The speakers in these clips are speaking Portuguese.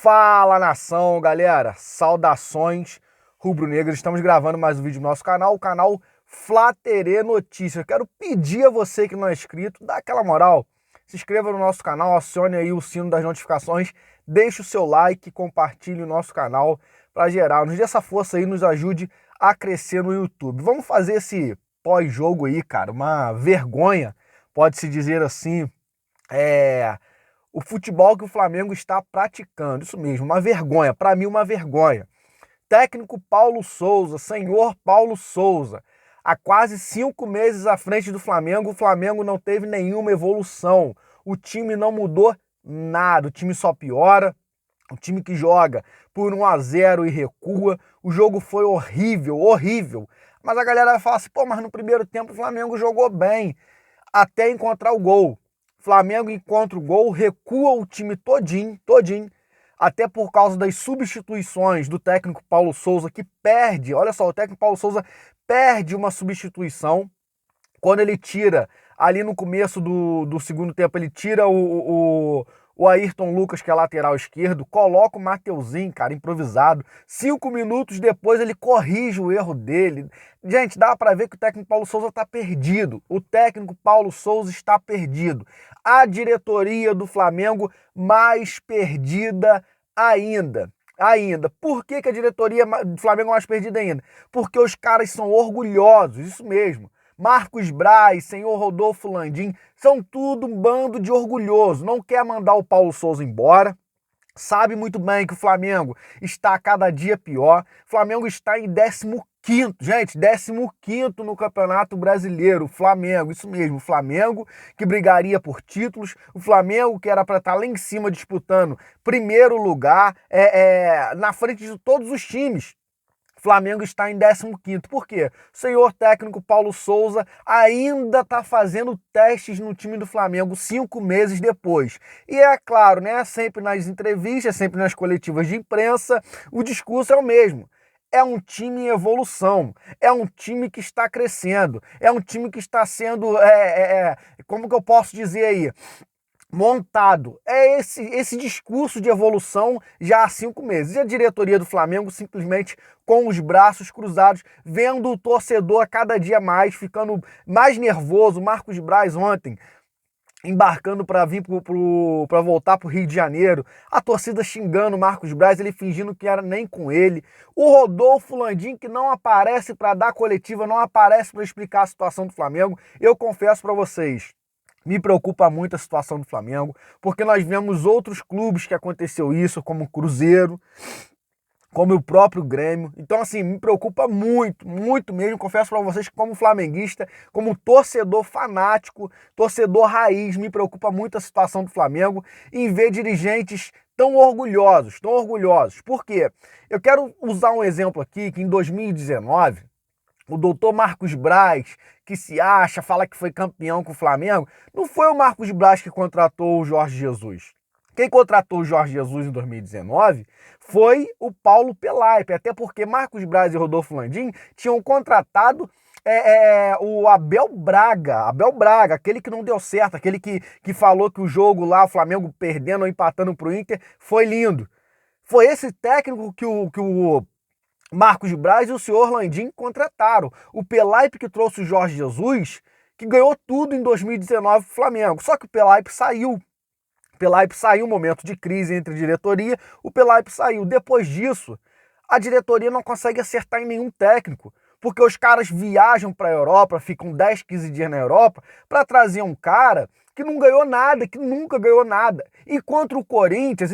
Fala, nação, galera, saudações rubro-negras. Estamos gravando mais um vídeo no nosso canal, o canal Flá Terê Notícias. Eu quero pedir a você que não é inscrito, dá aquela moral, se inscreva no nosso canal, acione aí o sino das notificações, deixe o seu like, compartilhe o nosso canal para geral, nos dê essa força aí, nos ajude a crescer no YouTube. Vamos fazer esse pós-jogo aí, cara, uma vergonha, pode-se dizer assim, o futebol que o Flamengo está praticando. Isso mesmo, uma vergonha. Para mim, uma vergonha. Técnico Paulo Souza, senhor Paulo Souza, há quase 5 meses à frente do Flamengo, o Flamengo não teve nenhuma evolução. O time não mudou nada, o time só piora. O time que joga por 1-0 e recua. O jogo foi horrível, horrível. Mas a galera vai falar assim, pô, mas no primeiro tempo o Flamengo jogou bem, até encontrar o gol. Flamengo encontra o gol, recua o time todinho, até por causa das substituições do técnico Paulo Souza, que perde, olha só, o técnico Paulo Souza perde uma substituição, quando ele tira, ali no começo do segundo tempo, ele tira o Ayrton Lucas, que é lateral esquerdo, coloca o Mateuzinho, cara, improvisado. 5 minutos depois ele corrige o erro dele. Gente, dá pra ver que o técnico Paulo Souza tá perdido. O técnico Paulo Souza está perdido. A diretoria do Flamengo mais perdida ainda. Por que a diretoria do Flamengo é mais perdida ainda? Porque os caras são orgulhosos, isso mesmo. Marcos Braz, senhor Rodolfo Landim, são tudo um bando de orgulhoso. Não quer mandar o Paulo Souza embora. Sabe muito bem que o Flamengo está a cada dia pior. O Flamengo está em 15º, gente, 15º no Campeonato Brasileiro. Flamengo, isso mesmo, o Flamengo que brigaria por títulos, o Flamengo que era para estar lá em cima disputando primeiro lugar, na frente de todos os times. Flamengo está em 15º. Por quê? O senhor técnico Paulo Souza ainda está fazendo testes no time do Flamengo 5 meses depois. E é claro, né? Sempre nas entrevistas, sempre nas coletivas de imprensa, o discurso é o mesmo. É um time em evolução, é um time que está crescendo, é um time que está sendo, como que eu posso dizer aí? Montado. É esse discurso de evolução já há 5 meses. E a diretoria do Flamengo simplesmente com os braços cruzados, vendo o torcedor a cada dia mais, ficando mais nervoso. Marcos Braz ontem embarcando para vir para voltar para o Rio de Janeiro, a torcida xingando o Marcos Braz, ele fingindo que era nem com ele. O Rodolfo Landim, que não aparece para dar coletiva, não aparece para explicar a situação do Flamengo. Eu confesso para vocês, me preocupa muito a situação do Flamengo, porque nós vemos outros clubes que aconteceu isso, como o Cruzeiro, como o próprio Grêmio. Então, assim, me preocupa muito, muito mesmo. Confesso para vocês que como flamenguista, como torcedor fanático, torcedor raiz, me preocupa muito a situação do Flamengo em ver dirigentes tão orgulhosos, tão orgulhosos. Por quê? Eu quero usar um exemplo aqui, que em 2019... o doutor Marcos Braz, que se acha, fala que foi campeão com o Flamengo, não foi o Marcos Braz que contratou o Jorge Jesus. Quem contratou o Jorge Jesus em 2019 foi o Paulo Pelaipe, até porque Marcos Braz e Rodolfo Landim tinham contratado o Abel Braga, aquele que não deu certo, aquele que falou que o jogo lá, o Flamengo perdendo ou empatando pro Inter, foi lindo. Foi esse técnico que o Marcos Braz e o senhor Landim contrataram. O Pelaipe que trouxe o Jorge Jesus, que ganhou tudo em 2019 pro Flamengo. Só que o Pelaipe saiu. O Pelaipe saiu, um momento de crise entre a diretoria, o Pelaipe saiu. Depois disso, a diretoria não consegue acertar em nenhum técnico, porque os caras viajam para a Europa, ficam 10, 15 dias na Europa, para trazer um cara que não ganhou nada, que nunca ganhou nada. Enquanto o Corinthians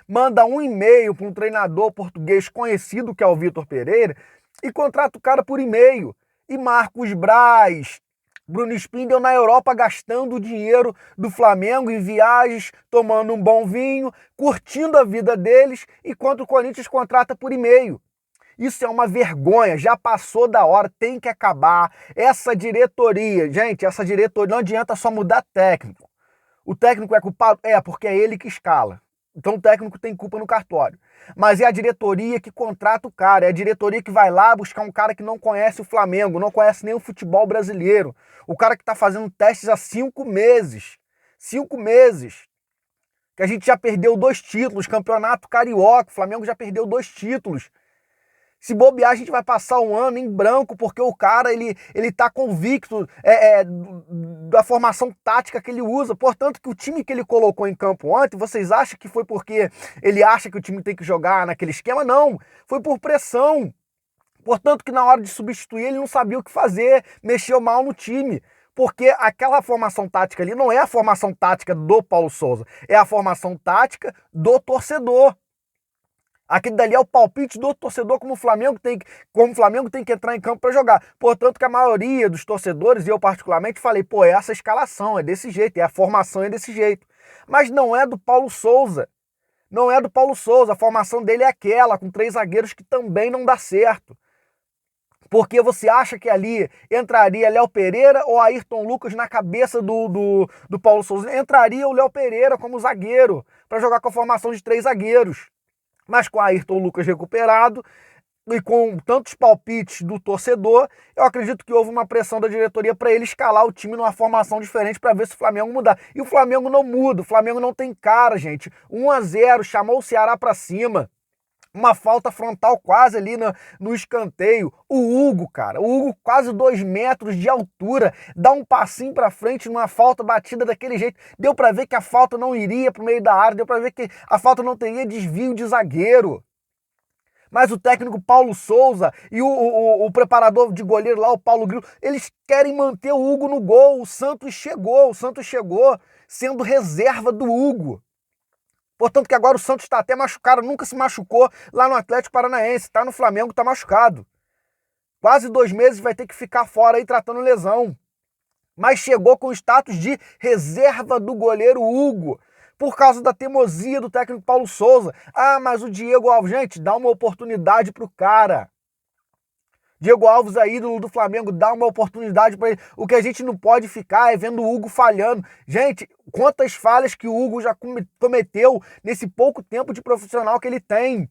manda um e-mail para um treinador português conhecido, que é o Vitor Pereira, e contrata o cara por e-mail. E Marcos Braz, Bruno Spindel na Europa gastando o dinheiro do Flamengo em viagens, tomando um bom vinho, curtindo a vida deles, enquanto o Corinthians contrata por e-mail. Isso é uma vergonha, já passou da hora, tem que acabar. Essa diretoria, gente, essa diretoria não adianta só mudar técnico. O técnico é culpado? É, porque é ele que escala. Então o técnico tem culpa no cartório. Mas é a diretoria que contrata o cara, é a diretoria que vai lá buscar um cara que não conhece o Flamengo, não conhece nem o futebol brasileiro. O cara que está fazendo testes há 5 meses. 5 meses. que a gente já perdeu 2 títulos, campeonato carioca, o Flamengo já perdeu 2 títulos. Se bobear, a gente vai passar um ano em branco, porque o cara, ele tá convicto da formação tática que ele usa. Portanto, que o time que ele colocou em campo ontem, vocês acham que foi porque ele acha que o time tem que jogar naquele esquema? Não, foi por pressão. Portanto, que na hora de substituir, ele não sabia o que fazer, mexeu mal no time. Porque aquela formação tática ali não é a formação tática do Paulo Souza, é a formação tática do torcedor. Aquele dali é o palpite do torcedor como o Flamengo tem que entrar em campo para jogar. Portanto, que a maioria dos torcedores, e eu particularmente, falei, pô, é essa escalação, é desse jeito, é a formação é desse jeito. Mas não é do Paulo Souza. Não é do Paulo Souza. A formação dele é aquela, com 3 zagueiros que também não dá certo. Porque você acha que ali entraria Léo Pereira ou Ayrton Lucas na cabeça do Paulo Souza? Entraria o Léo Pereira como zagueiro, para jogar com a formação de 3 zagueiros. Mas com Ayrton Lucas recuperado e com tantos palpites do torcedor, eu acredito que houve uma pressão da diretoria para ele escalar o time numa formação diferente para ver se o Flamengo mudar. E o Flamengo não muda, o Flamengo não tem cara, gente. 1-0, chamou o Ceará para cima. Uma falta frontal quase ali no escanteio. O Hugo, cara, o Hugo quase 2 metros de altura, dá um passinho pra frente numa falta batida daquele jeito. Deu pra ver que a falta não iria pro meio da área, deu pra ver que a falta não teria desvio de zagueiro. Mas o técnico Paulo Souza e o preparador de goleiro lá, o Paulo Grilo, eles querem manter o Hugo no gol. O Santos chegou sendo reserva do Hugo. Portanto que agora o Santos está até machucado, nunca se machucou lá no Atlético Paranaense, está no Flamengo, está machucado. Quase 2 meses vai ter que ficar fora aí tratando lesão. Mas chegou com o status de reserva do goleiro Hugo, por causa da teimosia do técnico Paulo Souza. Ah, mas o Diego Alves, gente, dá uma oportunidade pro cara. Diego Alves é ídolo do Flamengo, dá uma oportunidade para ele. O que a gente não pode ficar é vendo o Hugo falhando. Gente, quantas falhas que o Hugo já cometeu nesse pouco tempo de profissional que ele tem.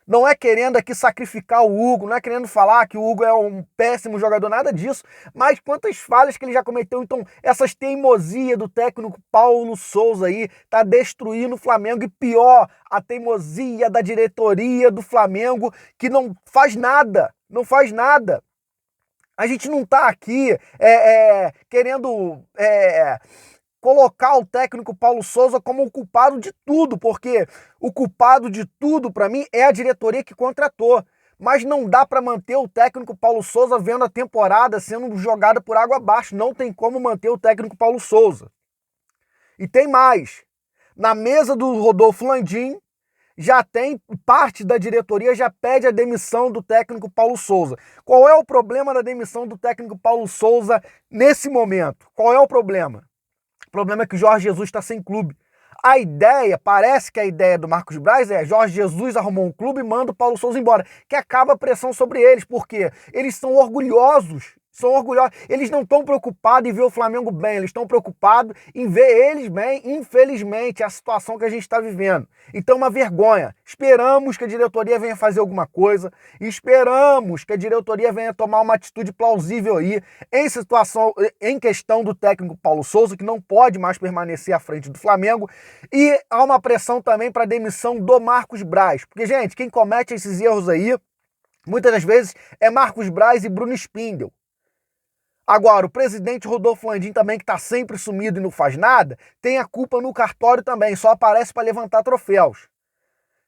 Não é querendo aqui sacrificar o Hugo, não é querendo falar que o Hugo é um péssimo jogador, nada disso. Mas quantas falhas que ele já cometeu. Então, essas teimosias do técnico Paulo Souza aí tá destruindo o Flamengo. E pior, a teimosia da diretoria do Flamengo que não faz nada, não faz nada. A gente não tá aqui querendo colocar o técnico Paulo Souza como o culpado de tudo, porque o culpado de tudo, para mim, é a diretoria que contratou. Mas não dá para manter o técnico Paulo Souza vendo a temporada sendo jogada por água abaixo. Não tem como manter o técnico Paulo Souza. E tem mais. Na mesa do Rodolfo Landim, já tem parte da diretoria já pede a demissão do técnico Paulo Souza. Qual é o problema da demissão do técnico Paulo Souza nesse momento? Qual é o problema? O problema é que o Jorge Jesus está sem clube. Parece que a ideia do Marcos Braz é Jorge Jesus arrumou um clube e manda o Paulo Souza embora, que acaba a pressão sobre eles, porque eles são orgulhosos. Eles não estão preocupados em ver o Flamengo bem, eles estão preocupados em ver eles bem. Infelizmente, é a situação que a gente está vivendo. Então, uma vergonha. Esperamos que a diretoria venha fazer alguma coisa, esperamos que a diretoria venha tomar uma atitude plausível aí em questão do técnico Paulo Souza, que não pode mais permanecer à frente do Flamengo, e há uma pressão também para a demissão do Marcos Braz. Porque, gente, quem comete esses erros aí, muitas das vezes, é Marcos Braz e Bruno Spindel. Agora, o presidente Rodolfo Landim também, que está sempre sumido e não faz nada, tem a culpa no cartório também, só aparece para levantar troféus.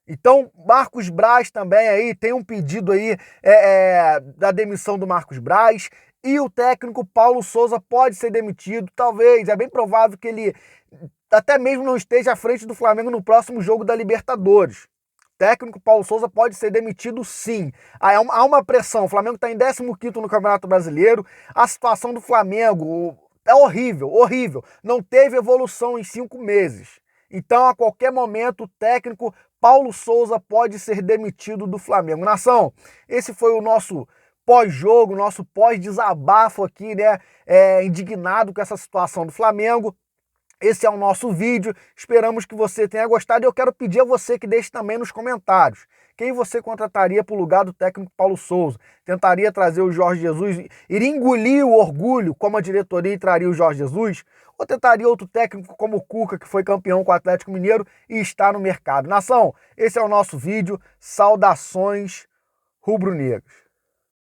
Então, Marcos Braz também aí, tem um pedido aí da demissão do Marcos Braz, e o técnico Paulo Souza pode ser demitido, talvez, é bem provável que ele até mesmo não esteja à frente do Flamengo no próximo jogo da Libertadores. Técnico Paulo Souza pode ser demitido, sim. Há uma pressão. O Flamengo está em 15º no Campeonato Brasileiro. A situação do Flamengo é horrível, horrível. Não teve evolução em 5 meses. Então, a qualquer momento, o técnico Paulo Souza pode ser demitido do Flamengo. Nação, esse foi o nosso pós-jogo, nosso pós-desabafo aqui, né? Indignado com essa situação do Flamengo. Esse é o nosso vídeo, esperamos que você tenha gostado e eu quero pedir a você que deixe também nos comentários quem você contrataria para o lugar do técnico Paulo Souza. Tentaria trazer o Jorge Jesus, iria engolir o orgulho como a diretoria e traria o Jorge Jesus? Ou tentaria outro técnico como o Cuca, que foi campeão com o Atlético Mineiro e está no mercado? Nação, esse é o nosso vídeo, saudações rubro-negras.